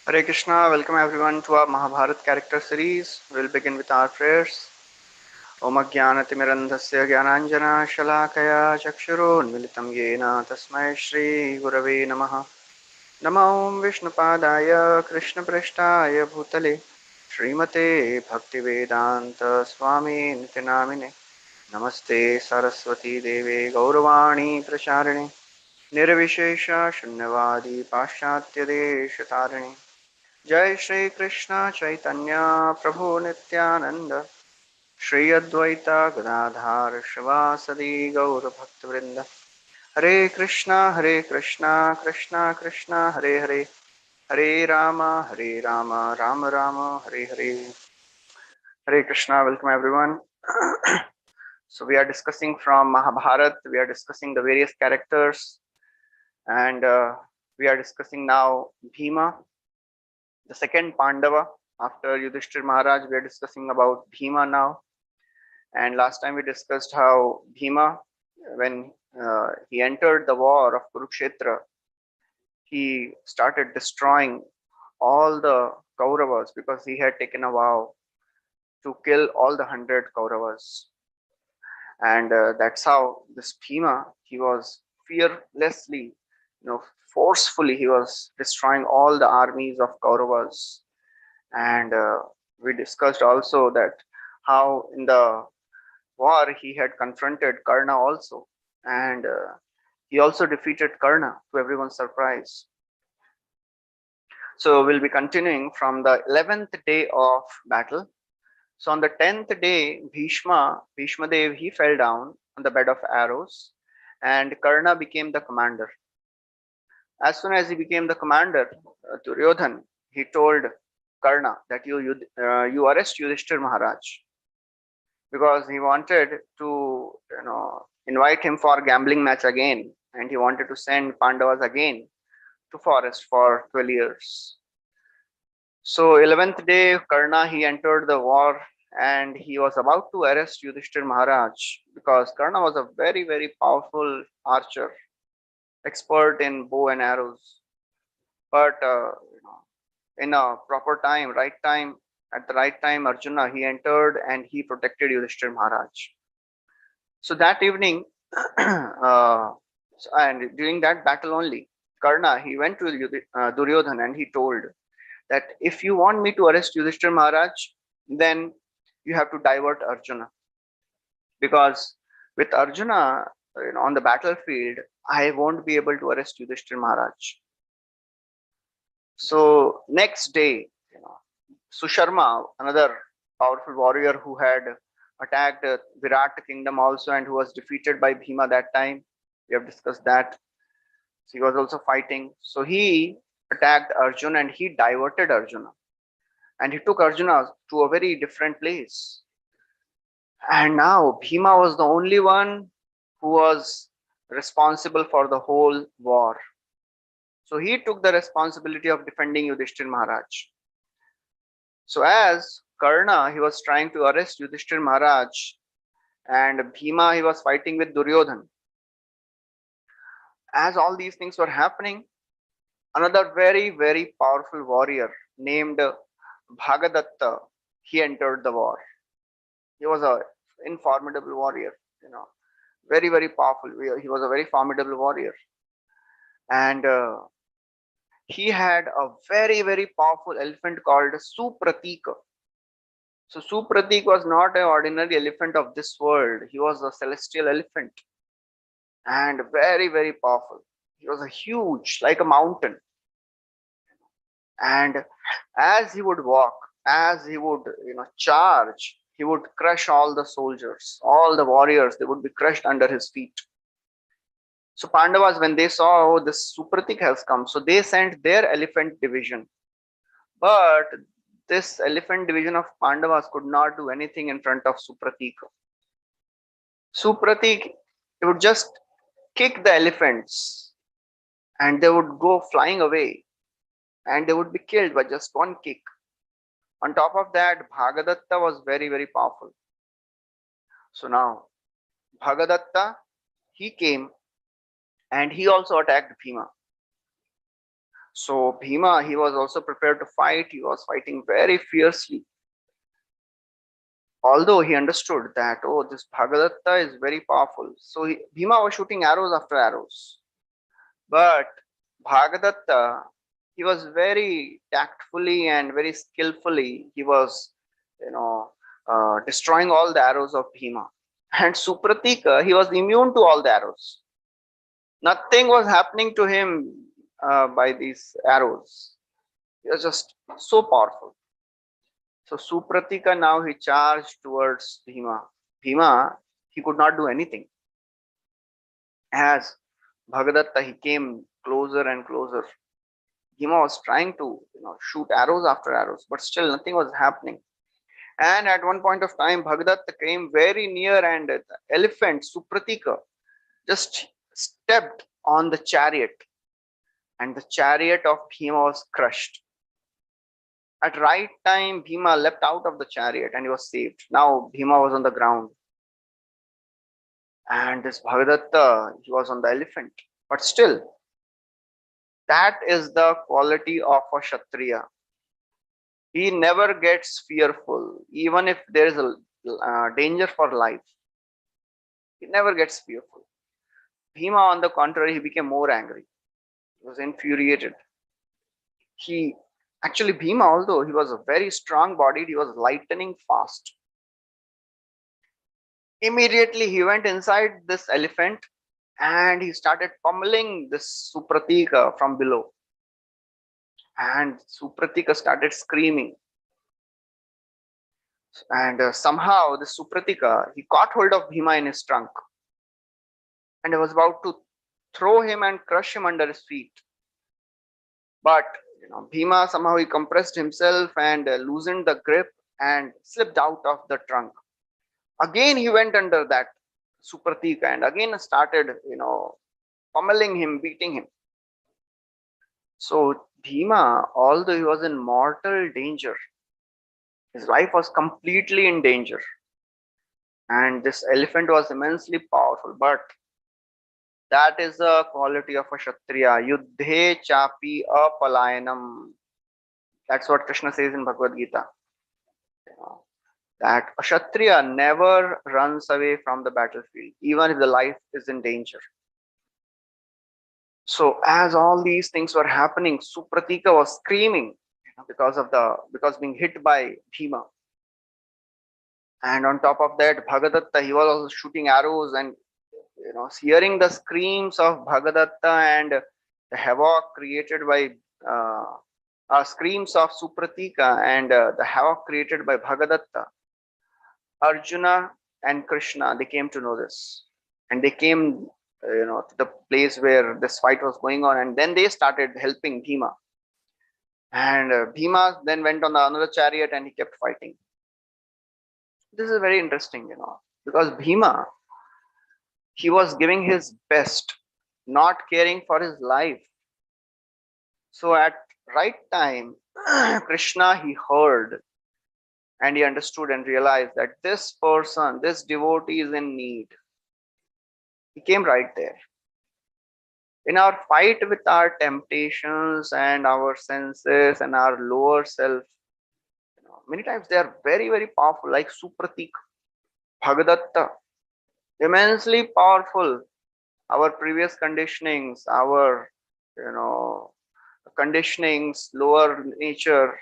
Hare Krishna, welcome everyone to our Mahabharata character series. We'll begin with our prayers. Om Ajnanatimirandhasya Jnananjana Shalakaya Chakshurunmilitam Yena Tasmai Shri Gurave Namaha. Namo Om Vishnupadaya Krishna Prashtaya Bhutale Srimate Bhaktivedanta Swami Nitinamine Namaste Saraswati Deve Gauravani Pracharine Nirvishesha Shunyavadi Paschatya Deshatarine Jai Shri Krishna Chaitanya Prabhu Nityanand Shri Advaita Gadadhar शिवासदि Gaur भक्तवृंद Hare Krishna Krishna Krishna Hare Hare Hare Ram Ram Ram Hare Hare Hare Krishna welcome everyone. So we are discussing from Mahabharata. We are discussing the various characters, and we are discussing now Bhima, the second Pandava after Yudhishthir Maharaj. We are discussing about Bhima now. And last time we discussed how Bhima, when he entered the war of Kurukshetra, he started destroying all the Kauravas because he had taken a vow to kill all the 100 Kauravas. And that's how this Bhima, he was fearlessly, forcefully, he was destroying all the armies of Kauravas. And we discussed also that how in the war he had confronted Karna also, and he also defeated Karna to everyone's surprise. So we'll be continuing from the 11th day of battle. So on the 10th day, Bhishma Dev, he fell down on the bed of arrows, and Karna became the commander. As soon as he became the commander, Duryodhan, he told Karna that you arrest Yudhishthir Maharaj, because he wanted to invite him for a gambling match again, and he wanted to send Pandavas again to forest for 12 years. So 11th day, Karna, he entered the war, and he was about to arrest Yudhishthir Maharaj because Karna was a very, very powerful archer, expert in bow and arrows. But in a proper time, at the right time, Arjuna, he entered and he protected Yudhishthir Maharaj. So that evening, and during that battle only, Karna, he went to Duryodhan and he told that if you want me to arrest Yudhishthir Maharaj, then you have to divert Arjuna. Because with Arjuna on the battlefield, I won't be able to arrest Yudhishthir Maharaj. So next day, Susharma, another powerful warrior who had attacked Virat kingdom also and who was defeated by Bhima that time. We have discussed that. So he was also fighting. So he attacked Arjuna and he diverted Arjuna. And he took Arjuna to a very different place. And now Bhima was the only one who was responsible for the whole war. So he took the responsibility of defending Yudhishthir Maharaj. So as Karna, he was trying to arrest Yudhishthir Maharaj, and Bhima, he was fighting with Duryodhan. As all these things were happening, another very, very powerful warrior named Bhagadatta, he entered the war. He was an formidable warrior, very, very powerful. He was a very formidable warrior. And he had a very, very powerful elephant called Supratika. So Supratik was not an ordinary elephant of this world. He was a celestial elephant and very, very powerful. He was a huge, like a mountain. And as he would walk, as he would, charge, he would crush all the soldiers, all the warriors. They would be crushed under his feet. So Pandavas, when they saw, oh, this Supratik has come, so they sent their elephant division. But this elephant division of Pandavas could not do anything in front of Supratik. Supratik, he would just kick the elephants and they would go flying away and they would be killed by just one kick. On top of that, Bhagadatta was very, very powerful. So now, Bhagadatta, he came and he also attacked Bhima. So Bhima, he was also prepared to fight. He was fighting very fiercely. Although he understood that, oh, this Bhagadatta is very powerful. So Bhima was shooting arrows after arrows. But Bhagadatta, he was very tactfully and very skillfully, he was, destroying all the arrows of Bhima. And Supratika, he was immune to all the arrows. Nothing was happening to him by these arrows. He was just so powerful. So Supratika now he charged towards Bhima. Bhima, he could not do anything. As Bhagadatta, he came closer and closer. Bhima was trying to shoot arrows after arrows, but still nothing was happening. And at one point of time, Bhagadatta came very near, and the elephant Supratika just stepped on the chariot, and the chariot of Bhima was crushed. At right time, Bhima leapt out of the chariot and he was saved. Now Bhima was on the ground, and this Bhagadatta, he was on the elephant. But still, that is the quality of a Kshatriya. He never gets fearful, even if there is a danger for life. He never gets fearful. Bhima, on the contrary, he became more angry. He was infuriated. Bhima, although he was a very strong bodied, he was lightning fast. Immediately, he went inside this elephant and he started pummeling this Supratika from below. And Supratika started screaming. And somehow the Supratika, he caught hold of Bhima in his trunk and he was about to throw him and crush him under his feet. But Bhima somehow he compressed himself and loosened the grip and slipped out of the trunk. Again he went under that Supratika and again started pummeling him, beating him. So Bhima, although he was in mortal danger, his life was completely in danger. And this elephant was immensely powerful, but that is the quality of a Kshatriya. Yuddhe chapi apalayanam. That's what Krishna says in Bhagavad Gita. That a Kshatriya never runs away from the battlefield, even if the life is in danger. So as all these things were happening, Supratika was screaming because being hit by Bhima. And on top of that, Bhagadatta, he was also shooting arrows, and hearing the screams of Bhagadatta and the havoc created by screams of Supratika and the havoc created by Bhagadatta, Arjuna and Krishna, they came to know this, and they came to the place where this fight was going on, and then they started helping Bhima. And Bhima then went on another chariot and he kept fighting. This is very interesting, because Bhima, he was giving his best, not caring for his life. So at right time, Krishna, he heard and he understood and realized that this person, this devotee is in need. He came right there. In our fight with our temptations and our senses and our lower self, many times they are very, very powerful, like Supratik, Bhagadatta, immensely powerful. Our previous conditionings, our conditionings, lower nature,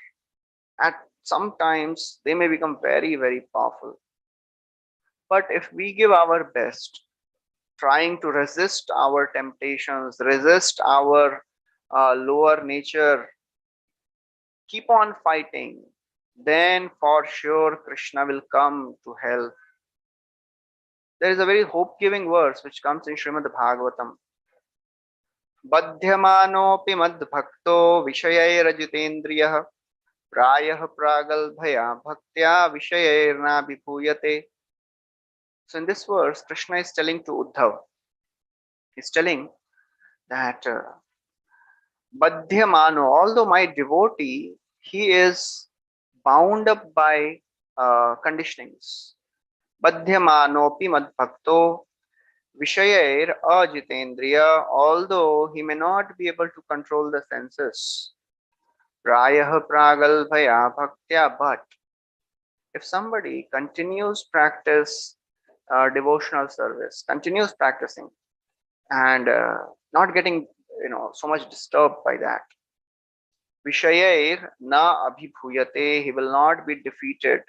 at sometimes they may become very, very powerful. But if we give our best, trying to resist our temptations, resist our lower nature, keep on fighting, then for sure Krishna will come to help. There is a very hope-giving verse which comes in Srimad Bhagavatam. Badhyamanopi madbhakto vishayairajitendriyah prayah pragalbhaya bhaktya vishayairna vibhuyate. So in this verse, Krishna is telling to Uddhav, he's telling that Badhyamano, although my devotee, he is bound up by conditionings. Badhyamanopi madbhakto vishayair ajitendriya, although he may not be able to control the senses. Prayah pragalbhaya bhaktya, but if somebody continues practice devotional service, continues practicing, and not getting so much disturbed by that, vishayair na abhibhuyate, he will not be defeated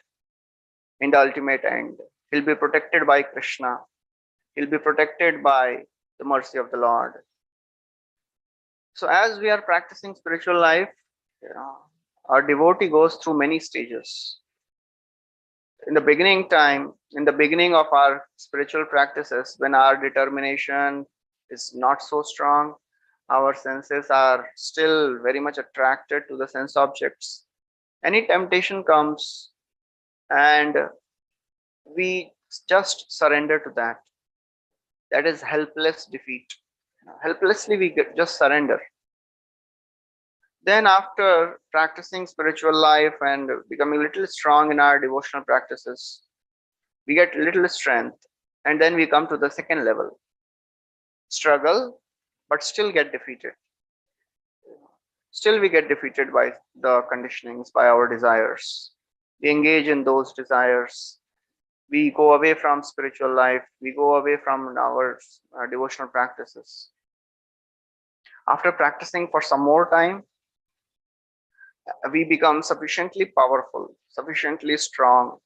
in the ultimate end. He'll be protected by Krishna. He'll be protected by the mercy of the Lord. So as we are practicing spiritual life, our devotee goes through many stages. In the beginning of our spiritual practices, when our determination is not so strong, our senses are still very much attracted to the sense objects. Any temptation comes and we just surrender to that. That is helpless defeat. Helplessly we just surrender. Then after practicing spiritual life and becoming a little strong in our devotional practices, we get little strength, and then we come to the second level. Struggle, but still get defeated. Still we get defeated by the conditionings, by our desires. We engage in those desires. We go away from spiritual life. We go away from our devotional practices. After practicing for some more time, we become sufficiently powerful, sufficiently strong.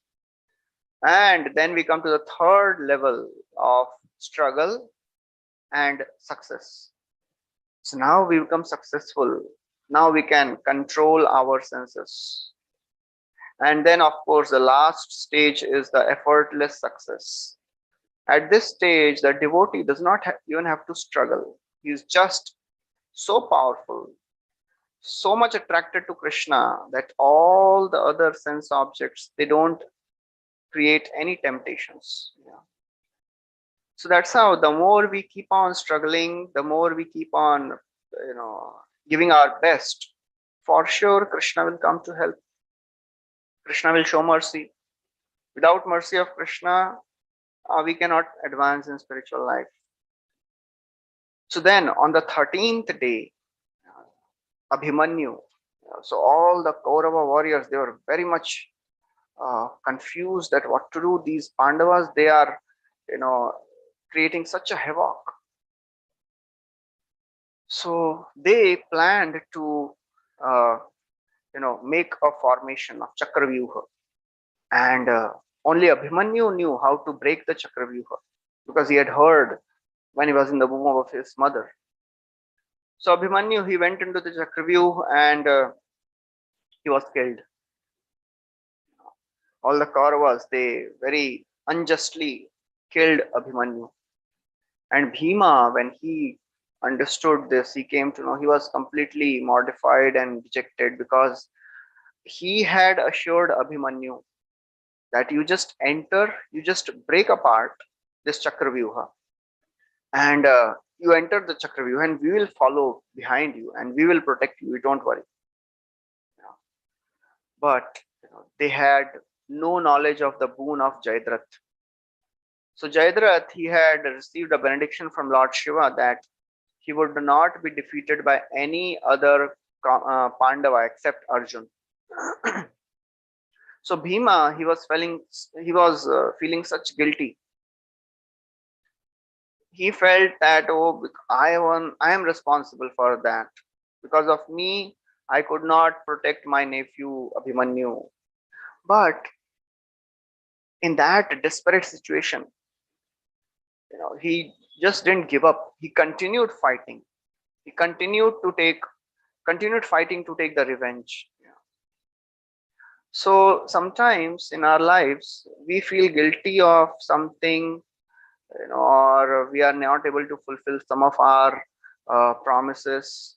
And then we come to the third level of struggle and success. So now we become successful. Now we can control our senses. And then, of course, the last stage is the effortless success. At this stage, the devotee does not even have to struggle. He is just so powerful, so much attracted to Krishna that all the other sense objects, they don't create any temptations. Yeah. So that's how the more we keep on struggling, the more we keep on, giving our best, for sure Krishna will come to help. Krishna will show mercy. Without mercy of Krishna, we cannot advance in spiritual life. So then on the 13th day, Abhimanyu, so all the Kaurava warriors, they were very much confused at what to do. These Pandavas, they are, creating such a havoc. So they planned to, make a formation of Chakravyuha. And only Abhimanyu knew how to break the Chakravyuha, because he had heard when he was in the womb of his mother. So Abhimanyu, he went into the Chakravyuha and he was killed. All the Kauravas, they very unjustly killed Abhimanyu. And Bhima, when he understood this, he came to know, he was completely mortified and dejected, because he had assured Abhimanyu that you just enter, you just break apart this Chakravyuha, and you enter the Chakravyuha, and we will follow behind you and we will protect you. Don't worry. But they had no knowledge of the boon of Jayadratha. So Jayadratha, he had received a benediction from Lord Shiva that he would not be defeated by any other Pandava except Arjun. So Bhima, he was feeling such guilty. He felt that, oh, I am responsible for that. Because of me, I could not protect my nephew Abhimanyu. But in that desperate situation, he just didn't give up. He continued fighting. He continued fighting to take the revenge. So sometimes in our lives, we feel guilty of something, or we are not able to fulfill some of our promises,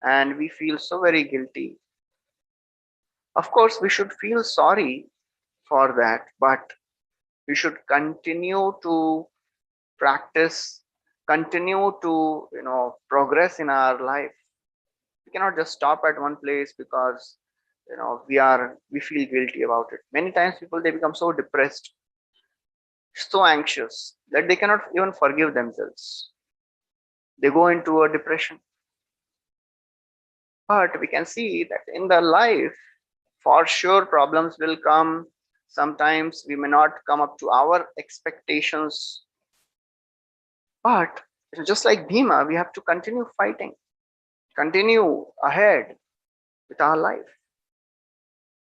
and we feel so very guilty. Of course, we should feel sorry for that, but we should continue to practice, continue to progress in our life. We cannot just stop at one place, because we feel guilty about it. Many times people, they become so depressed, so anxious that they cannot even forgive themselves. They go into a depression. But we can see that in the life, for sure problems will come. Sometimes we may not come up to our expectations, but just like Bhima, we have to continue fighting, continue ahead with our life.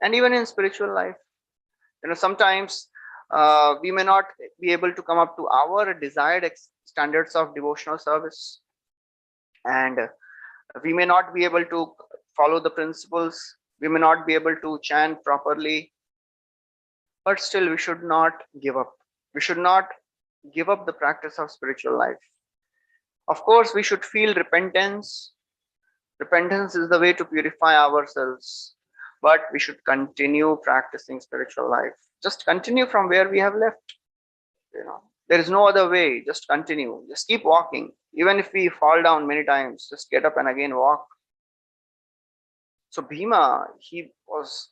And even in spiritual life, sometimes we may not be able to come up to our desired standards of devotional service, and we may not be able to follow the principles, we may not be able to chant properly, but still we should not give up. We should not give up the practice of spiritual life. Of course, we should feel repentance. Repentance is the way to purify ourselves, but we should continue practicing spiritual life. Just continue from where we have left. There is no other way. Just continue. Just keep walking. Even if we fall down many times, just get up and again walk. So Bhima, he was,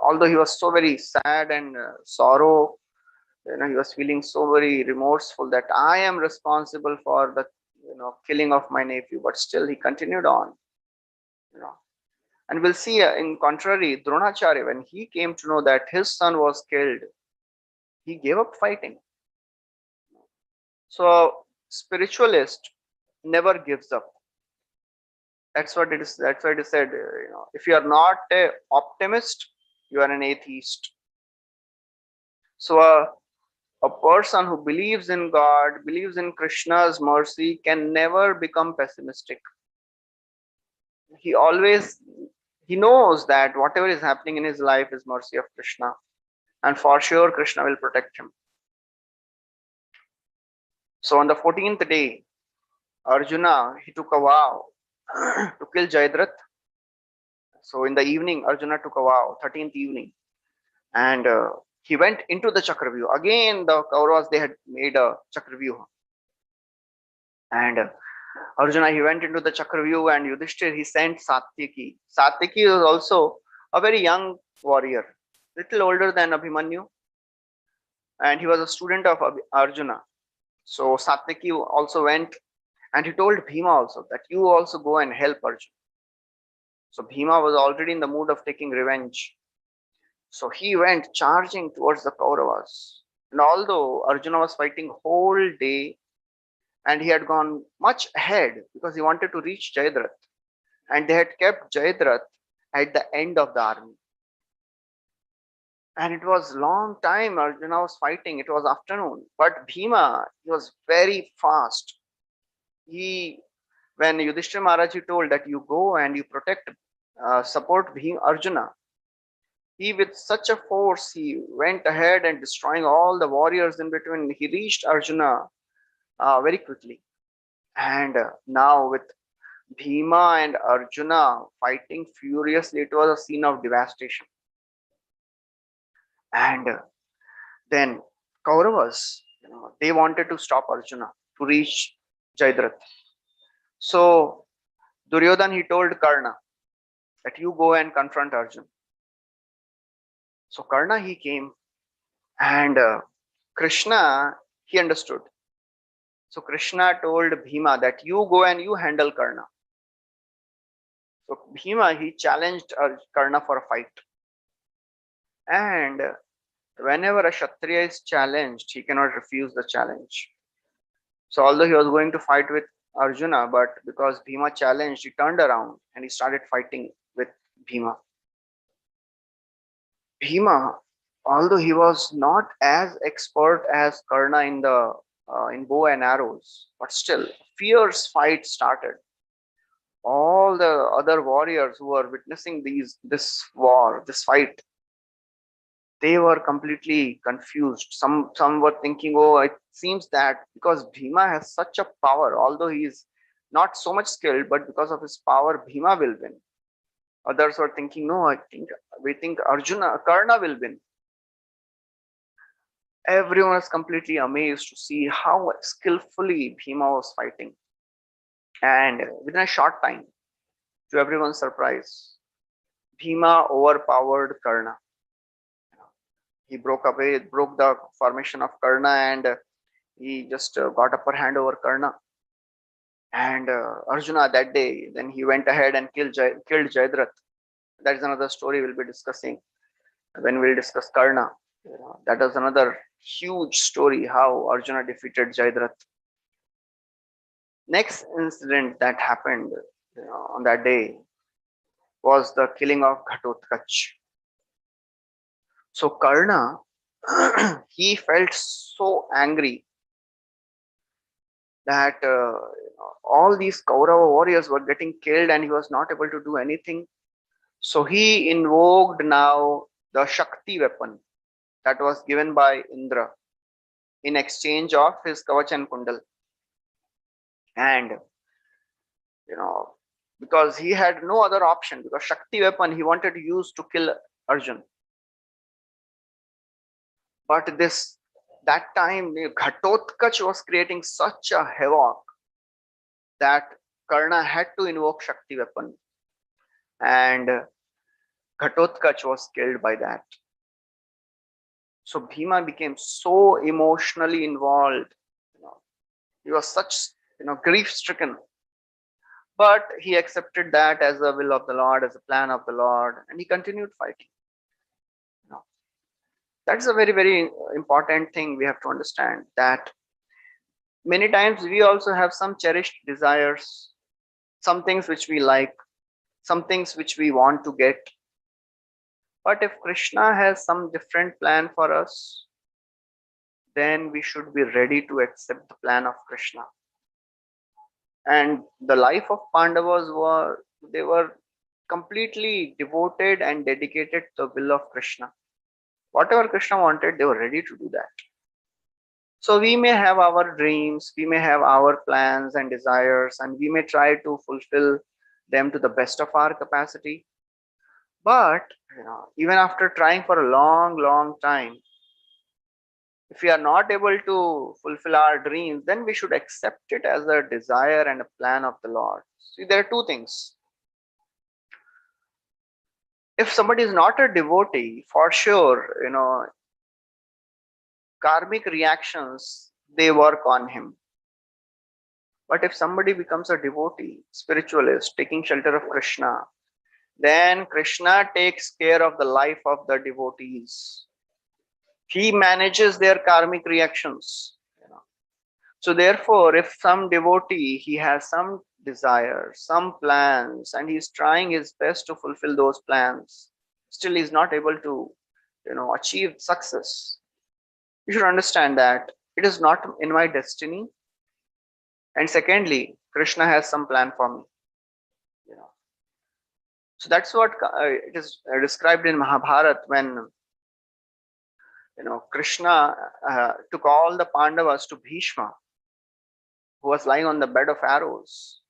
although he was so very sad and sorrow, he was feeling so very remorseful that I am responsible for the, killing of my nephew. But still, he continued on. And we'll see in contrary, Dronacharya, when he came to know that his son was killed, he gave up fighting. So spiritualist never gives up. That's what it is. That's why it is said. If you are not an optimist, you are an atheist. So a person who believes in God, believes in Krishna's mercy, can never become pessimistic. He knows that whatever is happening in his life is mercy of Krishna, and for sure Krishna will protect him. So on the 14th day, Arjuna, he took a vow to kill Jayadratha. So in the evening, Arjuna took a vow, 13th evening, and he went into the Chakravyuha. Again, the Kauravas, they had made a Chakravyuha. And Arjuna, he went into the Chakravyuha, and Yudhishthir, he sent Satyaki. Satyaki was also a very young warrior, little older than Abhimanyu, and he was a student of Arjuna. So Satyaki also went, and he told Bhima also that you also go and help Arjuna. So Bhima was already in the mood of taking revenge. So he went charging towards the Kauravas. And although Arjuna was fighting whole day, and he had gone much ahead because he wanted to reach Jayadratha, and they had kept Jayadratha at the end of the army. And it was long time Arjuna was fighting. It was afternoon. But Bhima, he was very fast. When Yudhishthira Maharaj told that you go and you protect, support Arjuna, he with such a force, he went ahead and destroying all the warriors in between. He reached Arjuna very quickly. And now with Bhima and Arjuna fighting furiously, it was a scene of devastation. And then Kauravas, they wanted to stop Arjuna to reach Jayadratha. So Duryodhan, he told Karna that you go and confront Arjuna. So Karna, he came, and Krishna, he understood. So Krishna told Bhima that you go and you handle Karna. So Bhima, he challenged Karna for a fight. And whenever a Kshatriya is challenged, he cannot refuse the challenge. So although he was going to fight with Arjuna, but because Bhima challenged, he turned around and he started fighting with Bhima. Bhima, although he was not as expert as Karna in bow and arrows, but still, fierce fight started. All the other warriors who were witnessing this fight, they were completely confused. Some were thinking, oh, it seems that because Bhima has such a power, although he is not so much skilled, but because of his power, Bhima will win. Others were thinking, no, we think Karna will win. Everyone was completely amazed to see how skillfully Bhima was fighting. And within a short time, to everyone's surprise, Bhima overpowered Karna. He broke the formation of Karna, and he just got upper hand over Karna. And Arjuna that day, then he went ahead and killed Jayadratha. That is another story we'll be discussing when we'll discuss Karna. That is another huge story how Arjuna defeated Jayadratha. Next incident that happened on that day was the killing of Ghatotkach. So Karna, he felt so angry that all these Kaurava warriors were getting killed and he was not able to do anything. So he invoked now the Shakti weapon that was given by Indra in exchange of his Kavach and Kundal. And because he had no other option, because Shakti weapon he wanted to use to kill Arjun. But that time Ghatotkach was creating such a havoc that Karna had to invoke Shakti weapon, and Ghatotkach was killed by that. So Bhima became so emotionally involved. He was such grief stricken. But he accepted that as a will of the Lord, as a plan of the Lord, and he continued fighting. That's a very, very important thing we have to understand, that many times we also have some cherished desires, some things which we like, some things which we want to get. But if Krishna has some different plan for us, then we should be ready to accept the plan of Krishna. And the life of Pandavas they were completely devoted and dedicated to the will of Krishna. Whatever Krishna wanted, they were ready to do that. So we may have our dreams, we may have our plans and desires, and we may try to fulfill them to the best of our capacity. But even after trying for a long, long time, if we are not able to fulfill our dreams, then we should accept it as a desire and a plan of the Lord. See, there are two things. If somebody is not a devotee, for sure, karmic reactions, they work on him. But if somebody becomes a devotee, spiritualist, taking shelter of Krishna, then Krishna takes care of the life of the devotees. He manages their karmic reactions. So therefore, if some devotee, he has some desires, some plans, and he's trying his best to fulfill those plans, still he's not able to, achieve success. You should understand that it is not in my destiny. And secondly, Krishna has some plan for me. So that's what it is described in Mahabharata when Krishna took all the Pandavas to Bhishma, who was lying on the bed of arrows.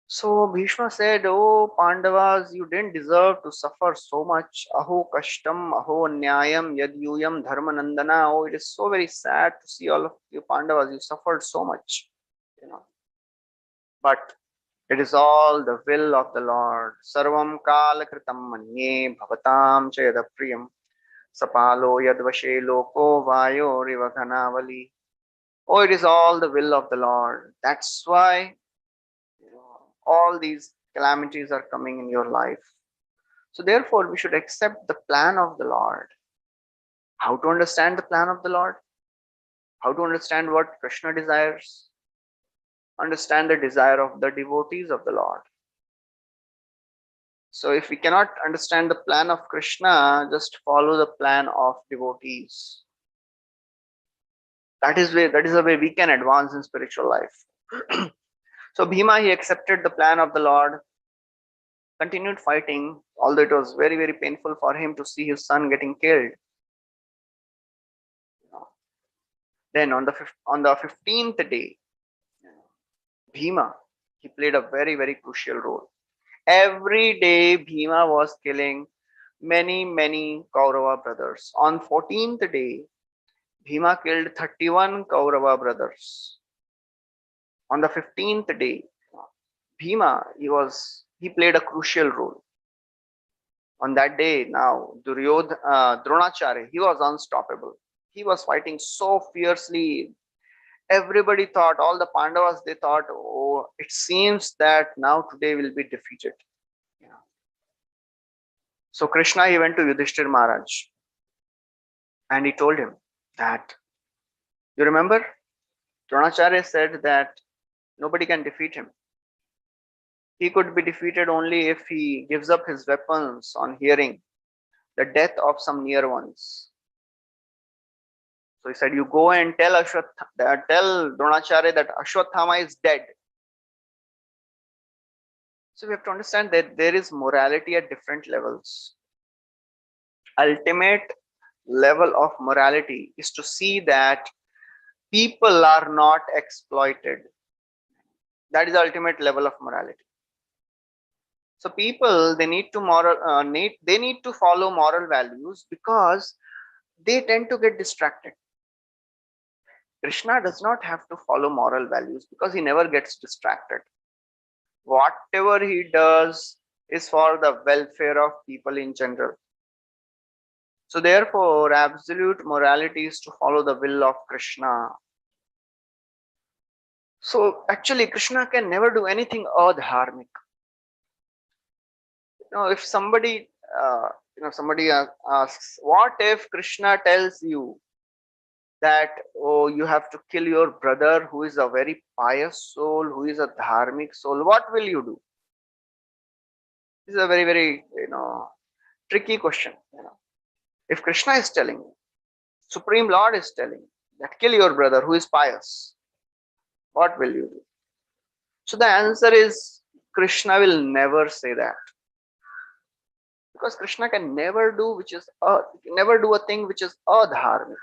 So Bhishma said, "Oh Pandavas, you didn't deserve to suffer so much. Aho kashtam, aho nyayam, yadyuyam dharmanandana." Oh, it is so very sad to see all of you Pandavas. You suffered so much, But it is all the will of the Lord. Sarvam kala kritam manye bhavatam chayada priyam sapalo yadvashe loko vayo rivaganavali. Oh, it is all the will of the Lord. That's why all these calamities are coming in your life. So therefore, we should accept the plan of the Lord. How to understand the plan of the Lord? How to understand what Krishna desires? Understand the desire of the devotees of the Lord. So if we cannot understand the plan of Krishna, just follow the plan of devotees. That is the way we can advance in spiritual life. So Bhima, he accepted the plan of the Lord, continued fighting, although it was very, very painful for him to see his son getting killed. Then on the 15th day, Bhima, he played a very, very crucial role. Every day Bhima was killing many, many Kaurava brothers. On 14th day, Bhima killed 31 Kaurava brothers. On the 15th day, Bhima, he played a crucial role. On that day, now Dronacharya, he was unstoppable. He was fighting so fiercely. Everybody thought, all the Pandavas, they thought, oh, it seems that now today will be defeated. Yeah. So Krishna, he went to Yudhishthir Maharaj and he told him that, you remember, Dronacharya said that nobody can defeat him. He could be defeated only if he gives up his weapons on hearing the death of some near ones. So he said, you go and tell tell Dronacharya that Ashwatthama is dead. So we have to understand that there is morality at different levels. Ultimate level of morality is to see that people are not exploited. That is the ultimate level of morality. So people, they need to follow moral values because they tend to get distracted. Krishna does not have to follow moral values because he never gets distracted. Whatever he does is for the welfare of people in general. So therefore, absolute morality is to follow the will of Krishna. So actually, Krishna can never do anything adharmic. If somebody, asks, what if Krishna tells you that, oh, you have to kill your brother who is a very pious soul, who is a dharmic soul, what will you do? This is a very, very, tricky question. If Krishna is telling you, Supreme Lord is telling you that kill your brother who is pious, what will you do? So the answer is Krishna will never say that. Because Krishna can never do a thing which is adharmic.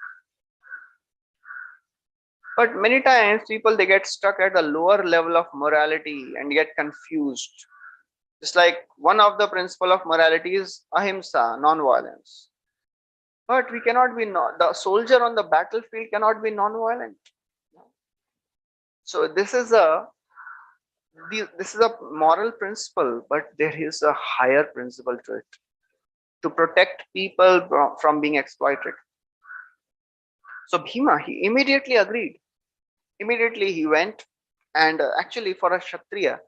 But many times people, they get stuck at the lower level of morality and get confused. Just like one of the principle of morality is ahimsa, non-violence. But we cannot be the soldier on the battlefield cannot be non-violent. So this is a moral principle, but there is a higher principle to it, to protect people from being exploited. So Bhima, he immediately agreed. Immediately he went, and actually for a Kshatriya,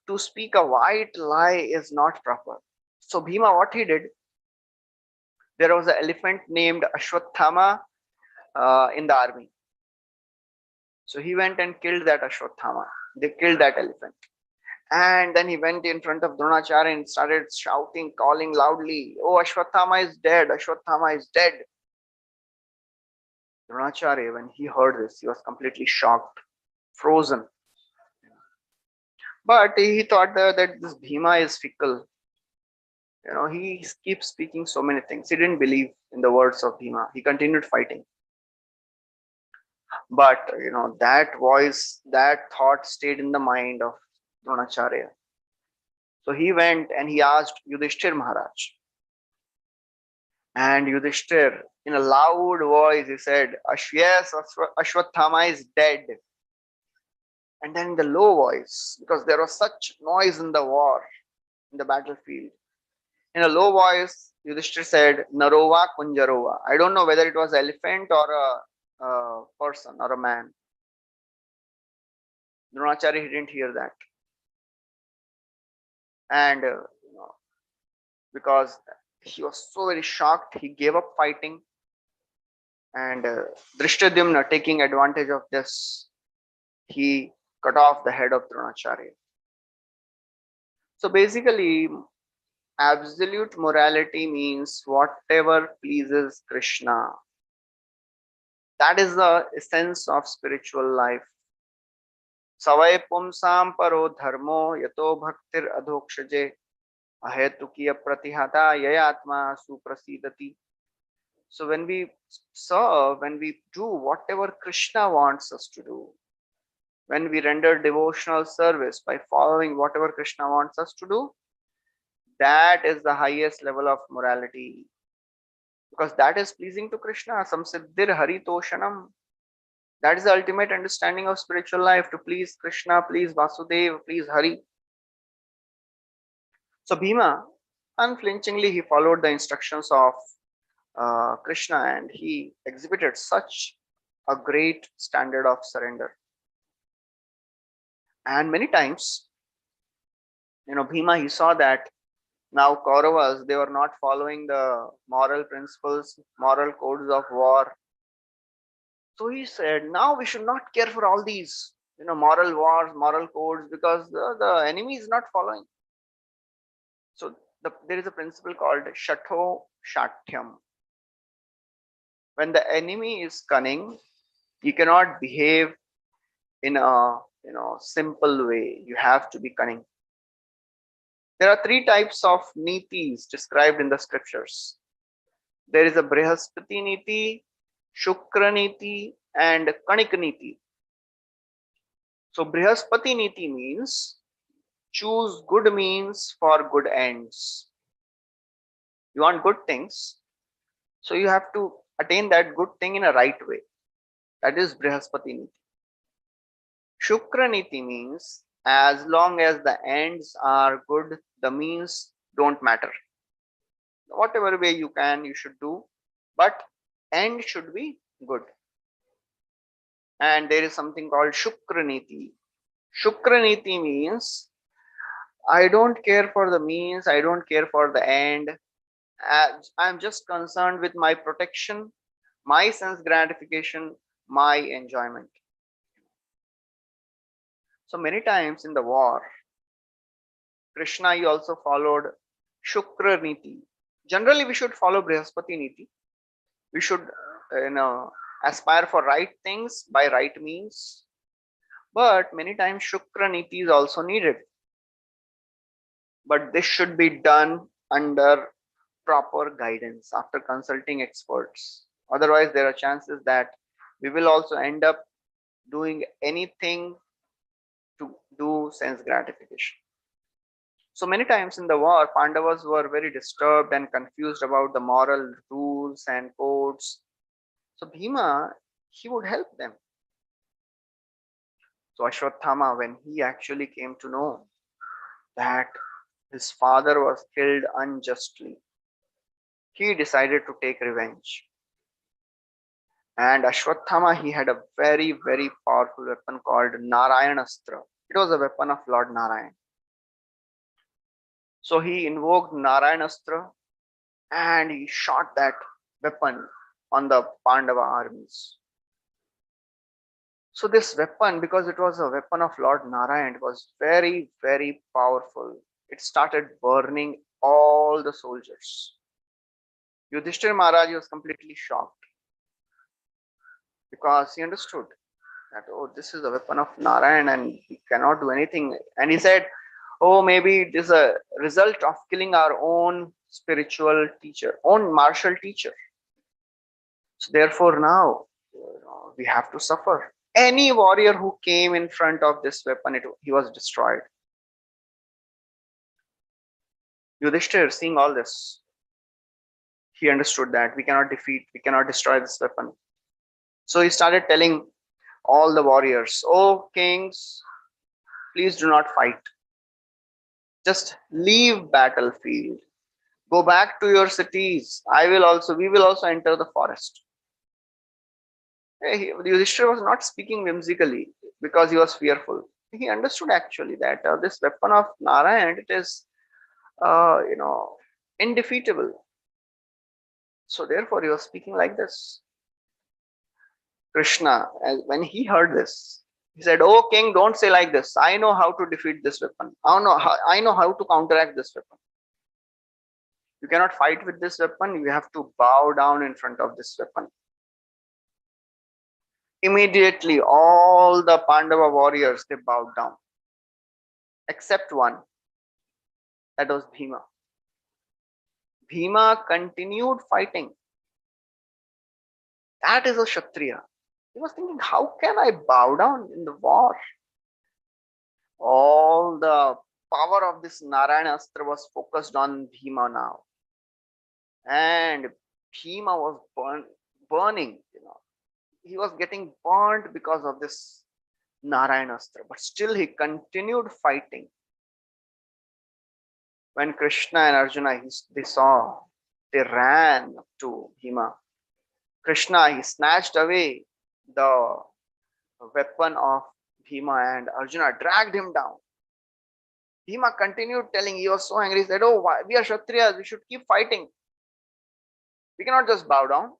to speak a white lie is not proper. So Bhima, what he did, there was an elephant named Ashwatthama in the army. So he went and killed that Ashwatthama. They killed that elephant. And then he went in front of Dronacharya and started shouting, calling loudly, oh, Ashwatthama is dead, Ashwatthama is dead. Dronacharya, when he heard this, he was completely shocked, frozen. But he thought that this Bhima is fickle. He keeps speaking so many things. He didn't believe in the words of Bhima. He continued fighting. But, that voice, that thought stayed in the mind of Dronacharya. So he went and he asked Yudhishthir Maharaj. And Yudhishthir, in a loud voice, he said, yes, Ashwatthama is dead. And then in the low voice, because there was such noise in the war, in the battlefield, in a low voice, Yudhishthir said, Narova Kunjarova. I don't know whether it was elephant or a person or a man. Dronacharya, he didn't hear that. And, because he was so very shocked, he gave up fighting. And Drishtadyumna, taking advantage of this, he cut off the head of Dronacharya. So basically, absolute morality means whatever pleases Krishna. That is the essence of spiritual life. Savai pumsam paro dharmo yato bhaktir adhokshaje ahetukiya pratihata yayatma suprasidati. So when we serve, when we do whatever Krishna wants us to do, when we render devotional service by following whatever Krishna wants us to do, that is the highest level of morality. Because that is pleasing to Krishna. Samsiddhir haritoshanam. That is the ultimate understanding of spiritual life, to please Krishna, please Vasudeva, please Hari. So Bhima, Unflinchingly, he followed the instructions of Krishna, and he exhibited such a great standard of surrender. And many times, Bhima, he saw that now Kauravas, they were not following the moral principles, moral codes of war. So he said, now we should not care for all these, moral wars, moral codes, because the enemy is not following. So there is a principle called Shatho Shatyam. When the enemy is cunning, you cannot behave in a simple way. You have to be cunning. There are three types of nitis described in the scriptures. There is a Brihaspati niti, Shukra niti, and Kanik niti. So Brihaspati niti means choose good means for good ends. You want good things, so you have to attain that good thing in a right way. That is Brihaspati niti. Shukra niti means as long as the ends are good, the means don't matter. Whatever way you can, you should do, but end should be good. And there is something called Shukra niti. Shukra niti means I don't care for the means, I don't care for the end. I'm just concerned with my protection, my sense gratification, my enjoyment. So many times in the war, Krishna he also followed Shukra niti. Generally, we should follow Brihaspati niti. We should, aspire for right things by right means. But many times Shukra niti is also needed. But this should be done under proper guidance after consulting experts. Otherwise, there are chances that we will also end up doing anything to do sense gratification. So many times in the war, Pandavas were very disturbed and confused about the moral rules and codes. So Bhima, he would help them. So Ashwatthama, when he actually came to know that his father was killed unjustly, he decided to take revenge. And Ashwatthama, he had a very, very powerful weapon called Narayanastra. It was a weapon of Lord Narayan. So he invoked Narayanastra and he shot that weapon on the Pandava armies. So this weapon, because it was a weapon of Lord Narayan, it was very, very powerful. It started burning all the soldiers. Yudhishthir Maharaj was completely shocked because he understood that, oh, this is a weapon of Narayan and he cannot do anything. And he said, oh, maybe it is a result of killing our own spiritual teacher, own martial teacher. So therefore now we have to suffer. Any warrior who came in front of this weapon, he was destroyed. Yudhishthir, seeing all this, he understood that we cannot defeat, we cannot destroy this weapon. So he started telling all the warriors, oh kings, please do not fight. Just leave battlefield. Go back to your cities. We will also enter the forest. Yudhishthira was not speaking whimsically because he was fearful. He understood actually that this weapon of Narayan, it is, indefeatable. So therefore, he was speaking like this. Krishna, when he heard this, he said, "Oh king, don't say like this. I know how to defeat this weapon. I know how to counteract this weapon. You cannot fight with this weapon. You have to bow down in front of this weapon." Immediately, all the Pandava warriors, they bowed down, except one. That was Bhima. Bhima continued fighting. That is a Kshatriya. He was thinking, how can I bow down in the war? All the power of this Narayana Astra was focused on Bhima now. And Bhima was burning, He was getting burned because of this Narayana Astra. But still he continued fighting. When Krishna and Arjuna, they saw, they ran to Bhima. Krishna, he snatched away the weapon of Bhima and Arjuna dragged him down. Bhima continued telling, he was so angry, he said, oh, why? We are Kshatriyas, we should keep fighting. We cannot just bow down.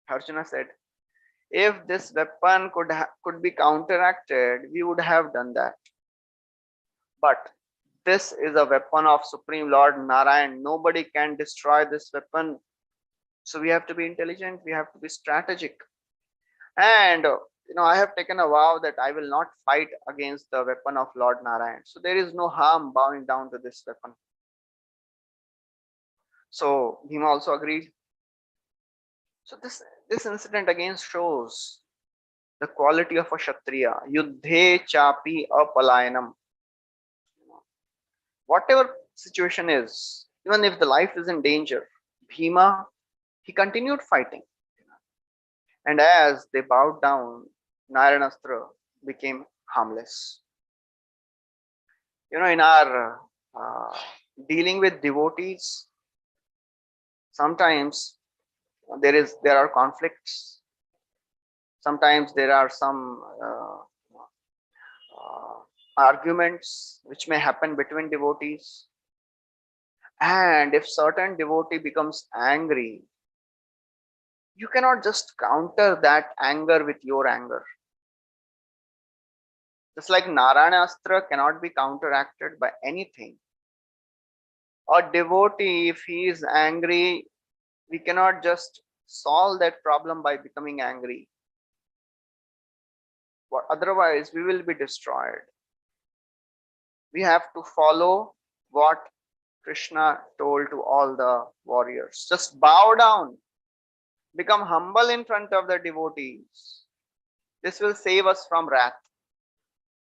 Arjuna said, if this weapon could be counteracted, we would have done that. But this is a weapon of Supreme Lord Narayan. Nobody can destroy this weapon. So we have to be intelligent, we have to be strategic. And I have taken a vow that I will not fight against the weapon of Lord Narayan. So there is no harm bowing down to this weapon. So Bhima also agreed. So this incident again shows the quality of a Kshatriya. Yuddhe chapi apalayanam. Whatever situation is, even if the life is in danger, Bhima, he continued fighting. And as they bowed down, Narayanastra became harmless. In our dealing with devotees, sometimes there are conflicts. Sometimes there are some arguments which may happen between devotees. And if certain devotee becomes angry, you cannot just counter that anger with your anger. Just like Narayana Astra cannot be counteracted by anything. A devotee, if he is angry, we cannot just solve that problem by becoming angry. Otherwise, we will be destroyed. We have to follow what Krishna told to all the warriors. Just bow down. Become humble in front of the devotees. This will save us from wrath.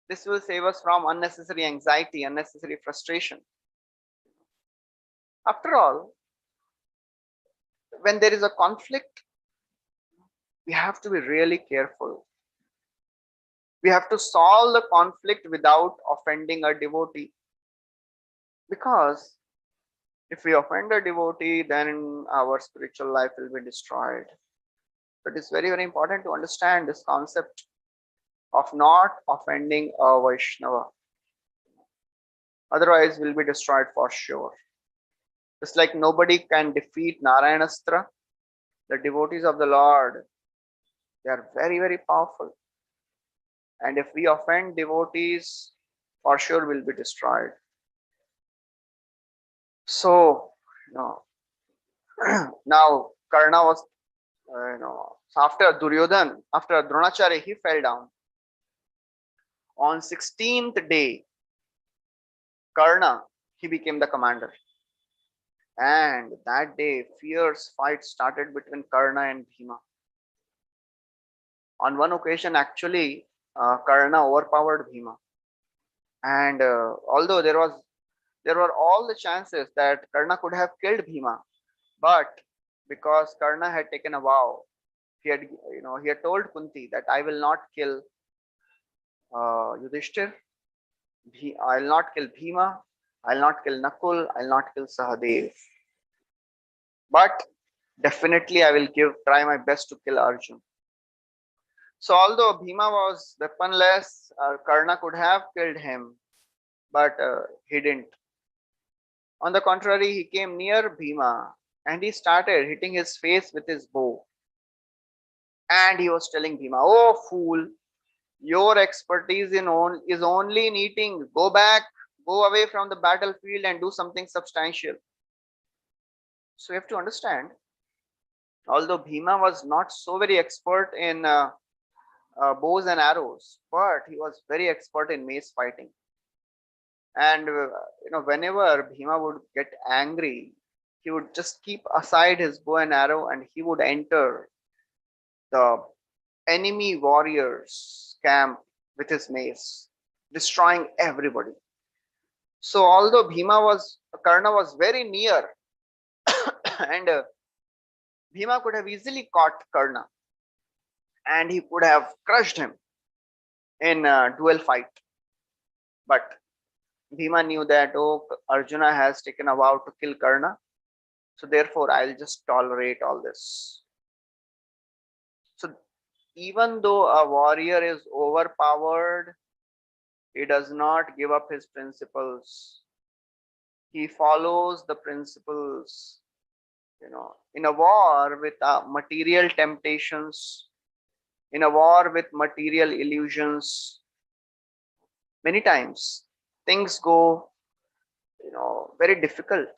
This will save us from unnecessary anxiety, unnecessary frustration. After all, when there is a conflict, we have to be really careful. We have to solve the conflict without offending a devotee. Because if we offend a devotee, then our spiritual life will be destroyed. So it is very, very important to understand this concept of not offending a Vaishnava. Otherwise, we'll be destroyed for sure. Just like nobody can defeat Narayanastra, the devotees of the Lord, they are very, very powerful. And if we offend devotees, for sure we'll be destroyed. So, now Karna was, after Duryodhan, after Dronacharya, he fell down. On 16th day, Karna, he became the commander. And that day, fierce fight started between Karna and Bhima. On one occasion, actually, Karna overpowered Bhima. And although there were all the chances that Karna could have killed Bhima, but because Karna had taken a vow, he had told Kunti that I will not kill Yudhishthir, I will not kill Bhima, I will not kill Nakul, I will not kill Sahadev. But definitely I will try my best to kill Arjun. So although Bhima was weaponless, Karna could have killed him, but he didn't. On the contrary, he came near Bhima and he started hitting his face with his bow. And he was telling Bhima, oh fool, your expertise is only in eating. Go back, go away from the battlefield and do something substantial. So you have to understand, although Bhima was not so very expert in bows and arrows, but he was very expert in mace fighting. And whenever Bhima would get angry, he would just keep aside his bow and arrow and he would enter the enemy warriors' camp with his mace, destroying everybody. So although Karna was very near, and Bhima could have easily caught Karna, and he could have crushed him in a duel fight. But Bhima knew that, oh, Arjuna has taken a vow to kill Karna, so therefore I'll just tolerate all this. So even though a warrior is overpowered, he does not give up his principles. He follows the principles. In a war with material temptations, in a war with material illusions, many times things go, very difficult.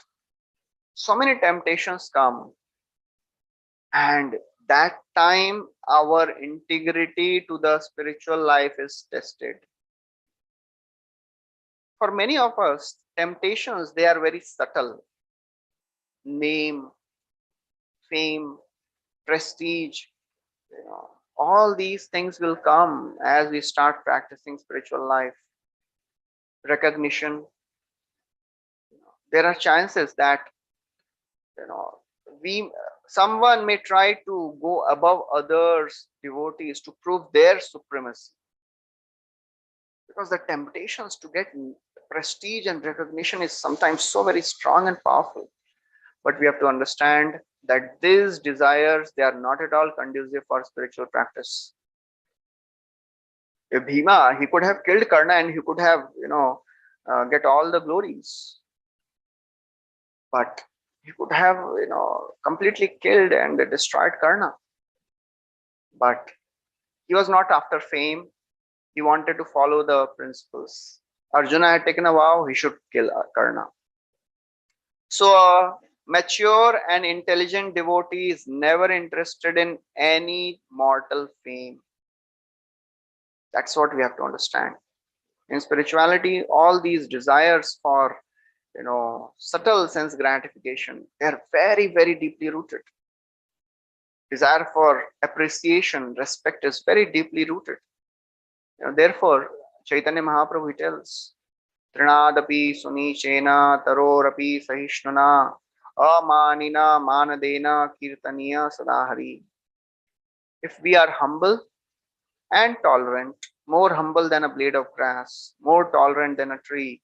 So many temptations come, and that time our integrity to the spiritual life is tested. For many of us, temptations, they are very subtle. Name, fame, prestige, all these things will come as we start practicing spiritual life. Recognition, there are chances that, you know we someone may try to go above others devotees to prove their supremacy, because the temptations to get prestige and recognition is sometimes so very strong and powerful. But we have to understand that these desires, they are not at all conducive for spiritual practice. If Bhima, he could have killed Karna and he could have, get all the glories. But he could have, completely killed and destroyed Karna. But he was not after fame. He wanted to follow the principles. Arjuna had taken a vow, he should kill Karna. So a mature and intelligent devotee is never interested in any mortal fame. That's what we have to understand. In spirituality, all these desires for, subtle sense gratification, they are very, very deeply rooted. Desire for appreciation, respect is very deeply rooted. Therefore, Chaitanya Mahaprabhu tells, Trinadapi Sunichena Tarorapi Sahishnuna Amanina Manadena Kirtaniya Sadahari. If we are humble and tolerant, more humble than a blade of grass, more tolerant than a tree,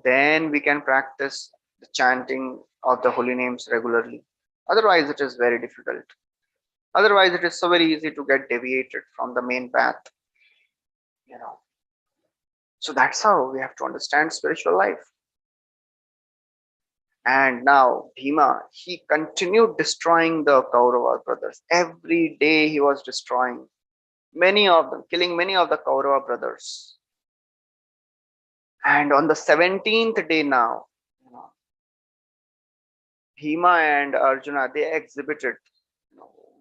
then we can practice the chanting of the holy names regularly. Otherwise, it is very difficult. Otherwise, it is so very easy to get deviated from the main path. So that's how we have to understand spiritual life. And now Bhima, he continued destroying the Kaurava brothers. Every day he was destroying many of them, killing many of the Kaurava brothers. And on the 17th day now, Bhima and Arjuna, they exhibited,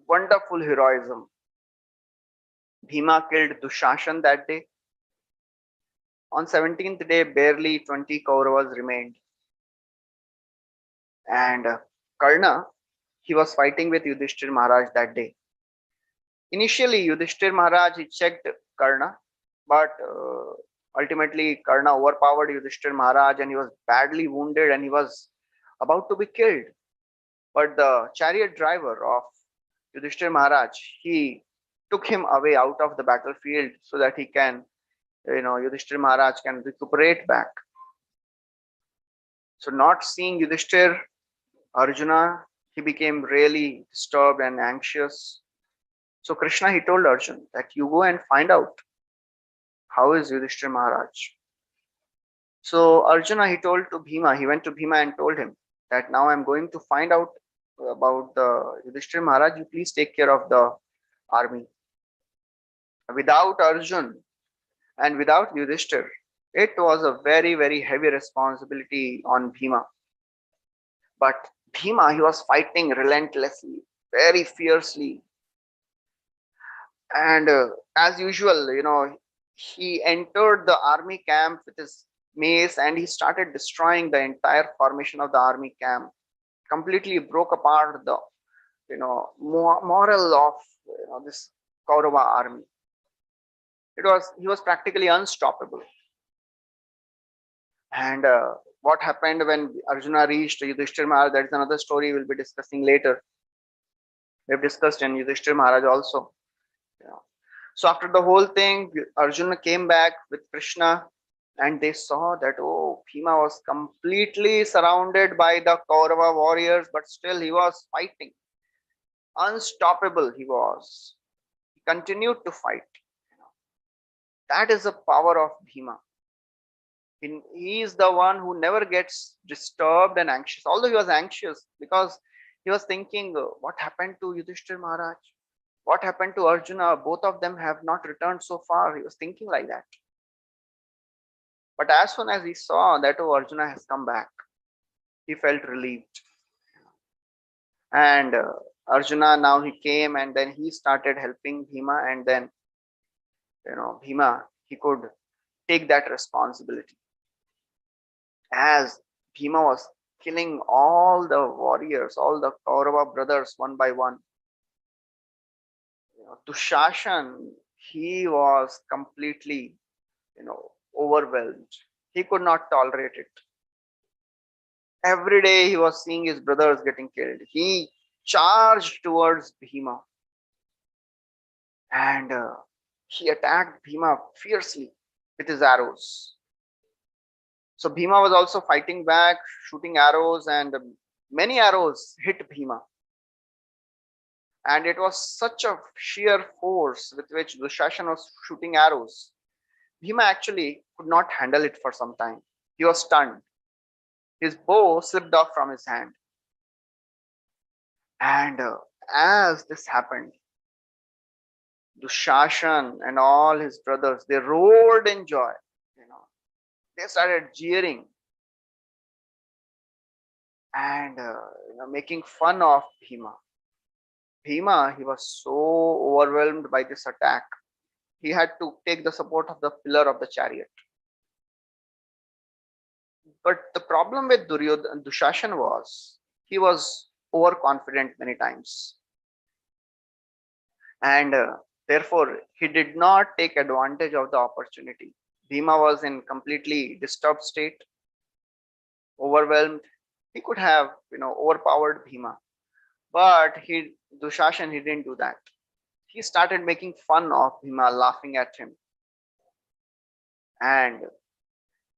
wonderful heroism. Bhima killed Dushashan that day. On 17th day, barely 20 Kauravas remained. And Karna, he was fighting with Yudhishthir Maharaj that day. Initially, Yudhishthir Maharaj, he checked Karna, but ultimately Karna overpowered Yudhishthir Maharaj and he was badly wounded and he was about to be killed. But the chariot driver of Yudhishthir Maharaj, he took him away out of the battlefield so that he can, Yudhishthir Maharaj can recuperate back. So not seeing Yudhishthir, Arjuna, he became really disturbed and anxious. So Krishna, he told Arjuna that you go and find out how is Yudhishthir Maharaj. So Arjuna, he told to Bhima, he went to Bhima and told him that now I'm going to find out about the Yudhishthir Maharaj, you please take care of the army. Without Arjun and without Yudhishthir, it was a very, very heavy responsibility on Bhima. But Bhima, he was fighting relentlessly, very fiercely. And as usual, he entered the army camp with his mace and he started destroying the entire formation of the army camp. Completely broke apart the, moral of, this Kaurava army. He was practically unstoppable. And what happened when Arjuna reached Yudhishthir Maharaj, that is another story we'll be discussing later. We've discussed in Yudhishthir Maharaj also. So after the whole thing, Arjuna came back with Krishna And they saw that, oh, Bhima was completely surrounded by the Kaurava warriors, but still he was fighting. Unstoppable he was. He continued to fight. That is the power of Bhima. He is the one who never gets disturbed and anxious. Although he was anxious because he was thinking, what happened to Yudhishthir Maharaj? What happened to Arjuna? Both of them have not returned so far. He was thinking like that. But as soon as he saw that, oh, Arjuna has come back, he felt relieved. And Arjuna, now he came and then he started helping Bhima, and then Bhima, he could take that responsibility. As Bhima was killing all the warriors, all the Kaurava brothers one by one, Dushashan, he was completely overwhelmed. He could not tolerate it. Every day he was seeing his brothers getting killed. He charged towards Bhima, and he attacked Bhima fiercely with his arrows. So Bhima was also fighting back, shooting arrows, and many arrows hit Bhima. And it was such a sheer force with which Dushashan was shooting arrows. Bhima actually could not handle it for some time. He was stunned. His bow slipped off from his hand. And as this happened, Dushashan and all his brothers, they roared in joy. They started jeering and making fun of Bhima. Bhima, he was so overwhelmed by this attack. He had to take the support of the pillar of the chariot. But the problem with Dushashan was he was overconfident many times. And therefore, he did not take advantage of the opportunity. Bhima was in completely disturbed state, overwhelmed. He could have, overpowered Bhima. But Dushashan, he didn't do that. He started making fun of Bhima, laughing at him. And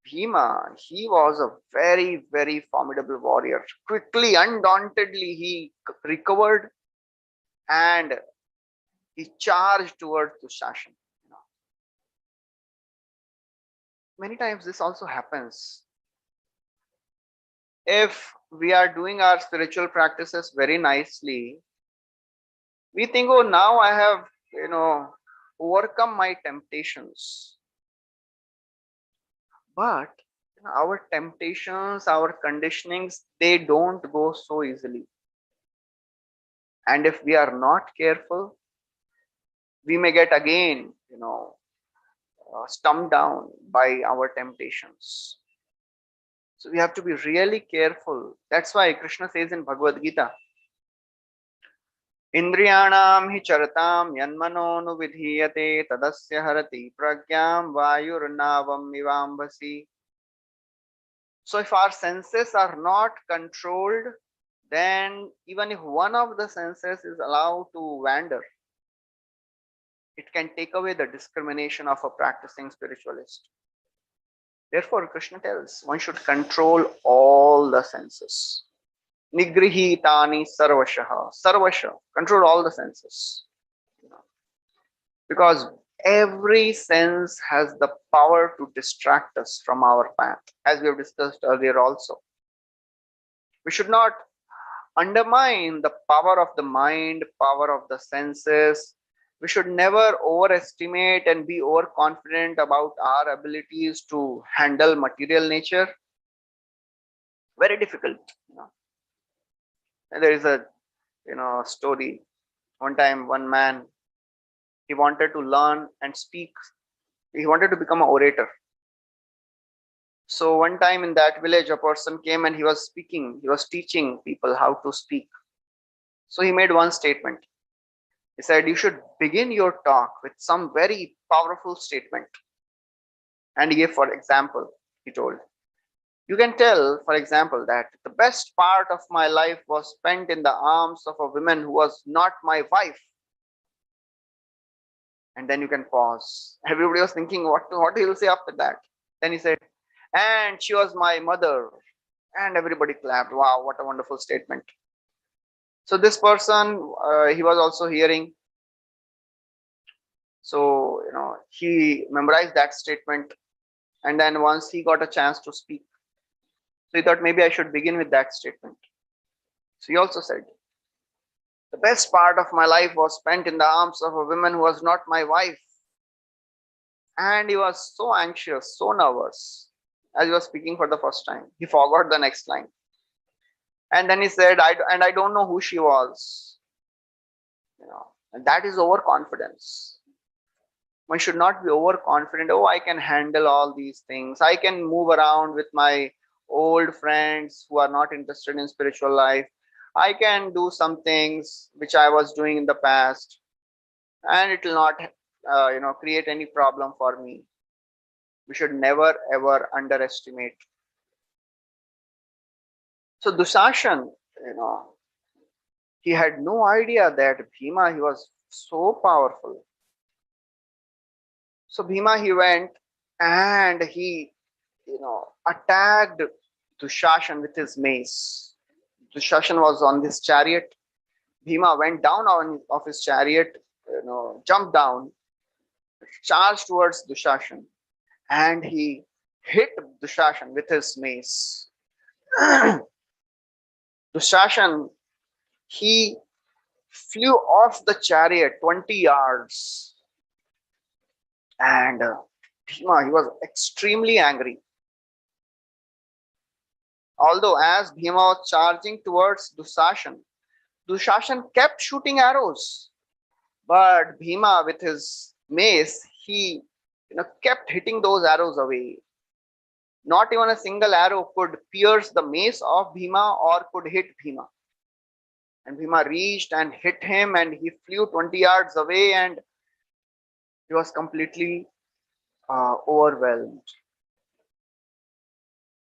Bhima, he was a very, very formidable warrior. Quickly, undauntedly, he recovered and he charged towards Dushashan. Many times this also happens. If we are doing our spiritual practices very nicely, we think, oh, now I have, overcome my temptations. But our temptations, our conditionings, they don't go so easily. And if we are not careful, we may get again, stumped down by our temptations. So we have to be really careful. That's why Krishna says in Bhagavad Gita, Indriyanam hi charatam yanmano vidhiyate tadasya harati pragyam vayurnavam ivambasi. So if our senses are not controlled, then even if one of the senses is allowed to wander, it can take away the discrimination of a practicing spiritualist. Therefore, Krishna tells one should control all the senses. Nigrihitani sarvashaha. Sarvasha. Control all the senses. Because every sense has the power to distract us from our path, as we have discussed earlier also. We should not undermine the power of the mind, power of the senses. We should never overestimate and be overconfident about our abilities to handle material nature. Very difficult. And there is a story. One time, one man, he wanted to learn and speak. He wanted to become an orator. So one time in that village, a person came and he was speaking. He was teaching people how to speak. So he made one statement. He said, you should begin your talk with some very powerful statement. And he gave, for example, he told, you can tell, for example, that the best part of my life was spent in the arms of a woman who was not my wife. And then you can pause. Everybody was thinking what he will say after that. Then he said, and she was my mother. And everybody clapped. Wow, what a wonderful statement. So this person, he was also hearing. So, he memorized that statement. And then once he got a chance to speak, so he thought maybe I should begin with that statement. So he also said, the best part of my life was spent in the arms of a woman who was not my wife. And he was so anxious, so nervous as he was speaking for the first time. He forgot the next line. And then he said, I don't know who she was. And that is overconfidence. One should not be overconfident. Oh, I can handle all these things. I can move around with my old friends who are not interested in spiritual life. I can do some things which I was doing in the past, and it will not, create any problem for me. We should never ever underestimate. So Dusashan, he had no idea that Bhima, he was so powerful. So Bhima, he went and he, attacked Dushasan with his mace. Dushasan was on this chariot. Bhima went down off his chariot, jumped down, charged towards Dushasan, and he hit Dushasan with his mace. Dushasan, he flew off the chariot 20 yards. And Bhima, he was extremely angry. Although as Bhima was charging towards Dushasan, Dushasan kept shooting arrows. But Bhima, with his mace, he kept hitting those arrows away. Not even a single arrow could pierce the mace of Bhima or could hit Bhima. And Bhima reached and hit him, and he flew 20 yards away, and he was completely overwhelmed.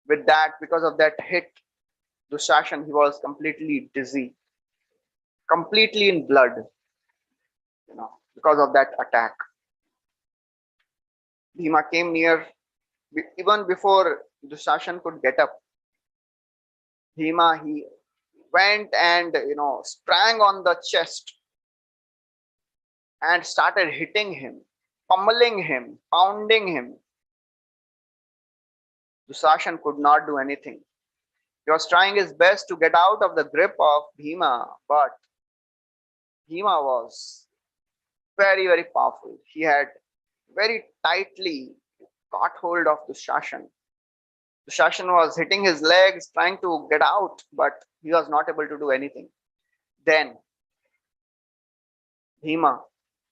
With that, because of that hit, Dushasan, he was completely dizzy, completely in blood, because of that attack. Bhima came near, even before Dushasan could get up. Bhima, he went and sprang on the chest and started hitting him, pummeling him, pounding him. Dushasan could not do anything. He was trying his best to get out of the grip of Bhima, but Bhima was very, very powerful. He had very tightly caught hold of Dushasan. Dushasan was hitting his legs, trying to get out, but he was not able to do anything. Then Bhima,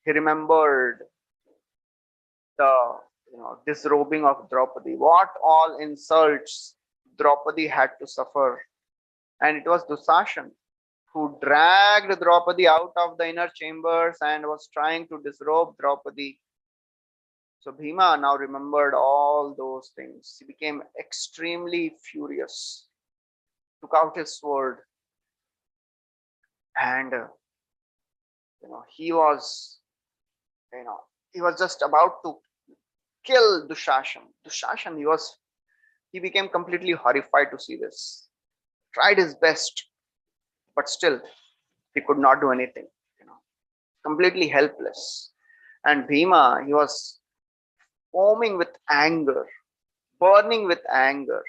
he remembered the disrobing of Draupadi. What all insults Draupadi had to suffer. And it was Dushasan who dragged Draupadi out of the inner chambers and was trying to disrobe Draupadi. So Bhima now remembered all those things. He became extremely furious, took out his sword, and he was just about to kill Dushasan. Dushasan, he became completely horrified to see this. Tried his best, but still he could not do anything. Completely helpless. And Bhima, he was foaming with anger, burning with anger.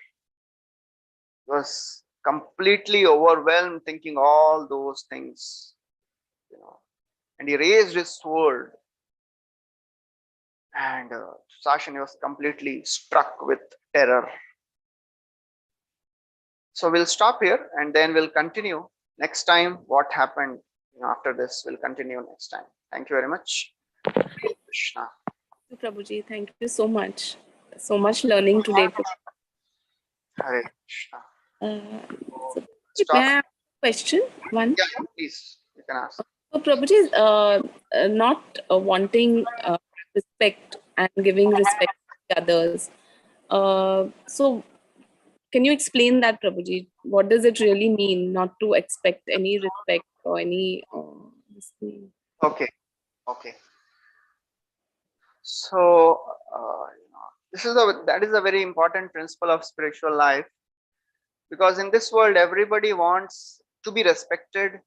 He was completely overwhelmed, thinking all those things. And he raised his sword, and Dushasan was completely struck with terror. So we'll stop here and then we'll continue next time. What happened after this, we'll continue next time. Thank you very much. Krishna. Prabhuji, thank you so much. So much learning today. Hare Krishna. So, may I have a question? One? Yeah, please, you can ask. So Prabhuji, not wanting respect and giving respect to others. So can you explain that, Prabhuji? What does it really mean not to expect any respect or any Okay. So, That is a very important principle of spiritual life, because in this world everybody wants to be respected.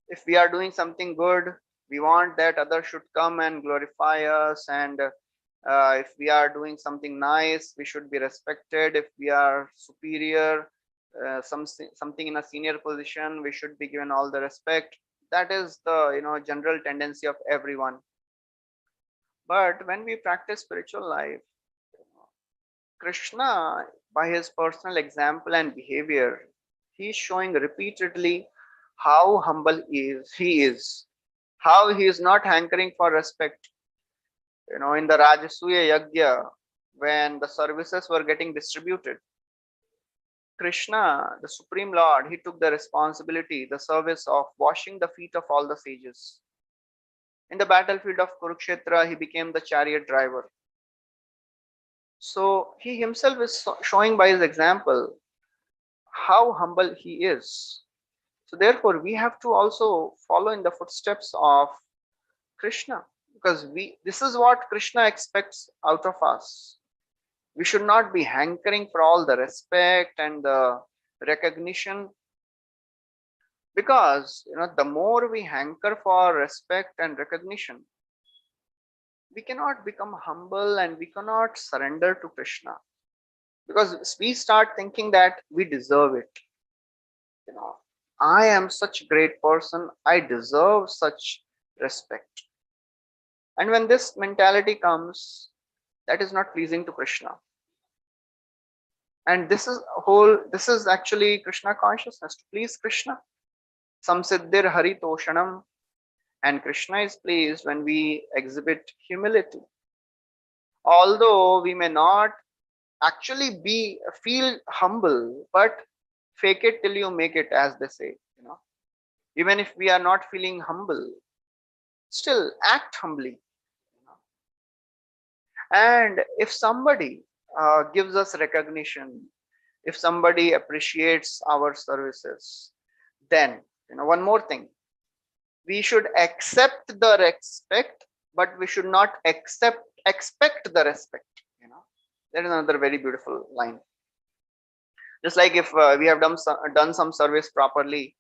If we are doing something good, we want that others should come and glorify us, and if we are doing something nice, we should be respected. If we are superior, something in a senior position, we should be given all the respect. That is the general tendency of everyone. But when we practice spiritual life, Krishna, by his personal example and behavior, he is showing repeatedly how humble he is, how he is not hankering for respect. In the Rajasuya Yagya, when the services were getting distributed, Krishna, the Supreme Lord, he took the responsibility, the service of washing the feet of all the sages. In the battlefield of Kurukshetra, he became the chariot driver. So he himself is showing by his example how humble he is. So therefore, we have to also follow in the footsteps of Krishna, because this is what Krishna expects out of us. We should not be hankering for all the respect and the recognition, because the more we hanker for respect and recognition, we cannot become humble and we cannot surrender to Krishna, because we start thinking that we deserve it. you know I am such a great person, I deserve such respect. And when this mentality comes, that is not pleasing to Krishna. And this is actually Krishna consciousness, to please Krishna. Samsiddhir hari toshanam. And Krishna is pleased when we exhibit humility, although we may not actually be feel humble, but fake it till you make it, as they say. Even if we are not feeling humble, still act humbly. And if somebody gives us recognition, if somebody appreciates our services, then one more thing, we should accept the respect, but we should not expect the respect. That is another very beautiful line. Just like if we have done some service properly,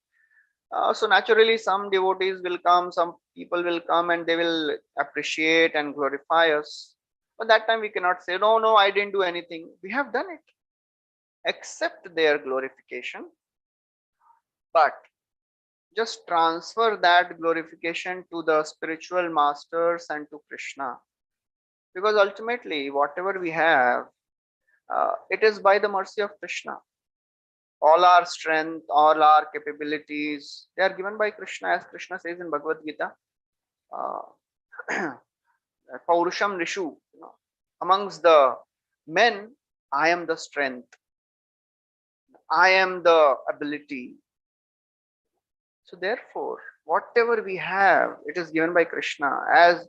so naturally some devotees will come, some people will come, and they will appreciate and glorify us. But that time we cannot say, no, no, I didn't do anything. We have done it. Accept their glorification, but just transfer that glorification to the spiritual masters and to Krishna. Because ultimately, whatever we have, it is by the mercy of Krishna. All our strength, all our capabilities, they are given by Krishna, as Krishna says in Bhagavad Gita. Paurusham Rishu, amongst the men, I am the strength, I am the ability. So therefore, whatever we have, it is given by Krishna. As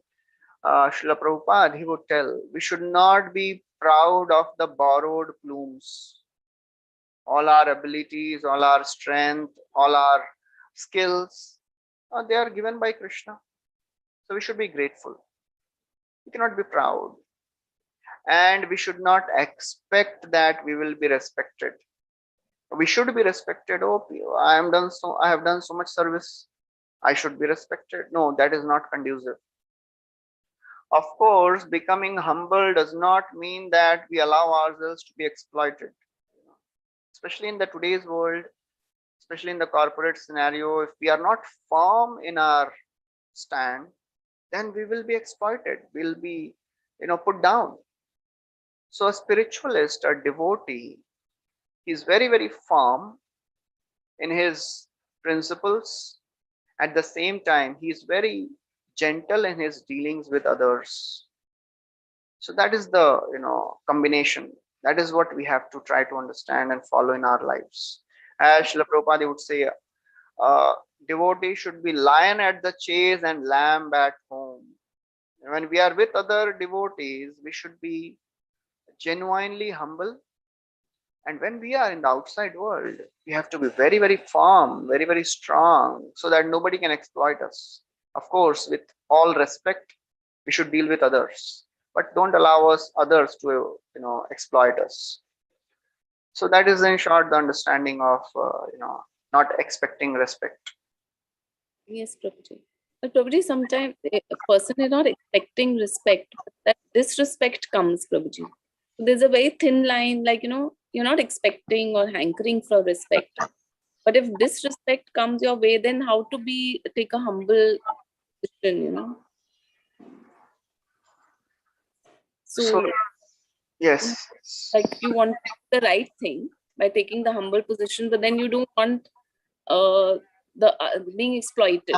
Srila Prabhupada, he would tell, we should not be proud of the borrowed plumes. All our abilities, all our strength, all our skills, they are given by Krishna. So we should be grateful. We cannot be proud. And we should not expect that we will be respected. We should be respected. Oh, I have done so much service, I should be respected. No, that is not conducive. Of course, becoming humble does not mean that we allow ourselves to be exploited. Especially in the today's world, especially in the corporate scenario, if we are not firm in our stand, then we will be exploited. We'll be, put down. So a spiritualist, a devotee, is very, very firm in his principles. At the same time, he is very gentle in his dealings with others. So that is the combination. That is what we have to try to understand and follow in our lives. As Srila Prabhupada would say, devotee should be lion at the chase and lamb at home. When we are with other devotees, we should be genuinely humble. And when we are in the outside world, we have to be very, very firm, very, very strong, so that nobody can exploit us. Of course, with all respect, we should deal with others. but don't allow others to exploit us. So that is in short the understanding of not expecting respect. Yes, Prabhuji. But Prabhuji, sometimes a person is not expecting respect, but that disrespect comes, Prabhuji. So there's a very thin line, like, you're not expecting or hankering for respect. But if disrespect comes your way, then how to take a humble position? So So, yes, like, you want the right thing by taking the humble position, but then you don't want the being exploited.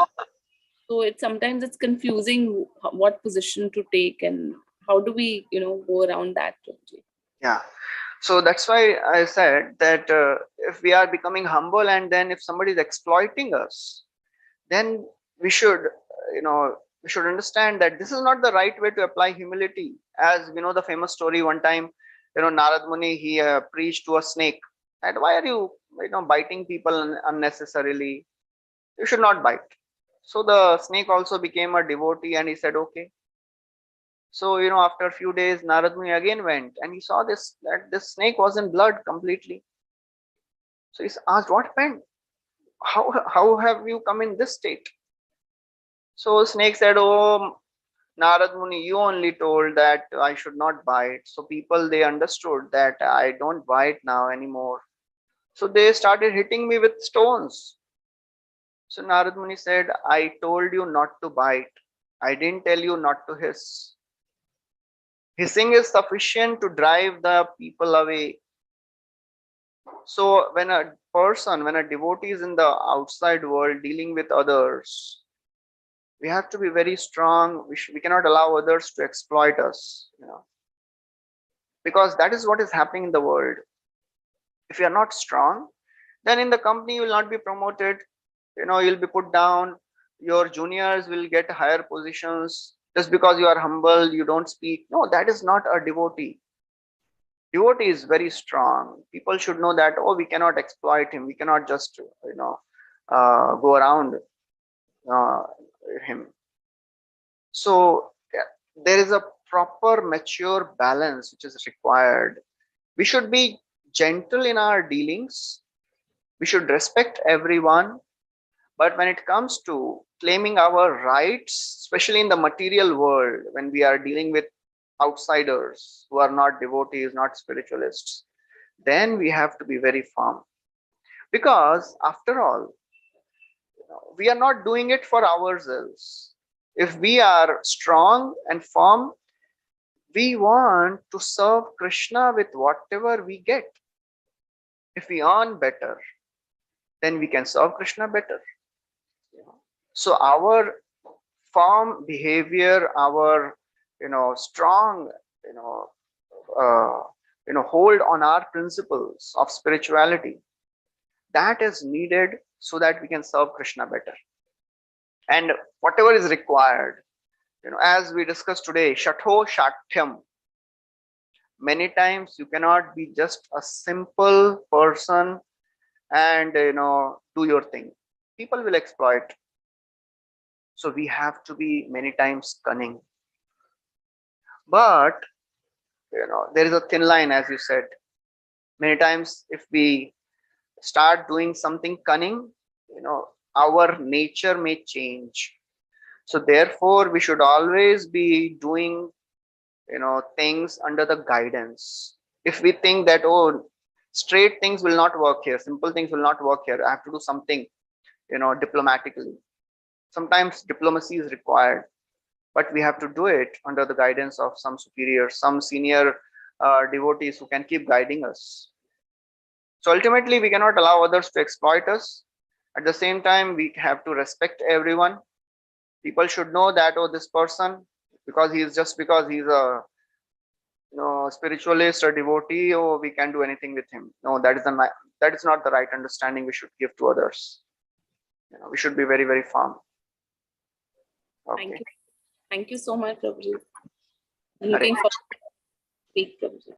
So sometimes it's confusing what position to take, and how do we go around that, Prabhuji? yeah. So that's why I said that if we are becoming humble and then if somebody is exploiting us, then we should, we should understand that this is not the right way to apply humility. As we know the famous story, one time, Narad Muni, he preached to a snake. And why are you, biting people unnecessarily? You should not bite. So the snake also became a devotee and he said, okay. So, after a few days, Narad Muni again went and he saw that this snake was in blood completely. So he asked, what happened? How have you come in this state? So snake said, oh, Narad Muni, you only told that I should not bite. So people, they understood that I don't bite now anymore. So they started hitting me with stones. So Narad Muni said, I told you not to bite. I didn't tell you not to hiss. Hissing is sufficient to drive the people away. So when a devotee is in the outside world dealing with others, we have to be very strong. We cannot allow others to exploit us, because that is what is happening in the world. If you are not strong, then in the company you will not be promoted. You'll be put down. Your juniors will get higher positions just because you are humble. You don't speak. No, that is not a devotee. Devotee is very strong. People should know that, oh, we cannot exploit him. We cannot just go around uh, him. So yeah, there is a proper mature balance which is required. We should be gentle in our dealings. We should respect everyone. But when it comes to claiming our rights, especially in the material world, when we are dealing with outsiders who are not devotees, not spiritualists, then we have to be very firm. Because after all, we are not doing it for ourselves. If we are strong and firm, we want to serve Krishna with whatever we get. If we earn better, then we can serve Krishna better. So our firm behavior, our strong you know uh, hold on our principles of spirituality, that is needed so that we can serve Krishna better. And whatever is required, as we discussed today, shatho shatyam. Many times you cannot be just a simple person and do your thing. People will exploit. So we have to be many times cunning. But there is a thin line, as you said. Many times if we start doing something cunning, our nature may change. So therefore we should always be doing things under the guidance. If we think that, oh, straight things will not work here, simple things will not work here, I have to do something diplomatically. Sometimes diplomacy is required, but we have to do it under the guidance of some superior, some senior devotees who can keep guiding us. So ultimately we cannot allow others to exploit us. At the same time, we have to respect everyone. People should know that, oh, this person, because he's a spiritualist or devotee, or we can do anything with him. No, that is not the right understanding we should give to others. We should be very, very firm. Thank Okay. you. Thank you so much, Prabhuji. I'm Hare looking forward to speak, Prabhuji.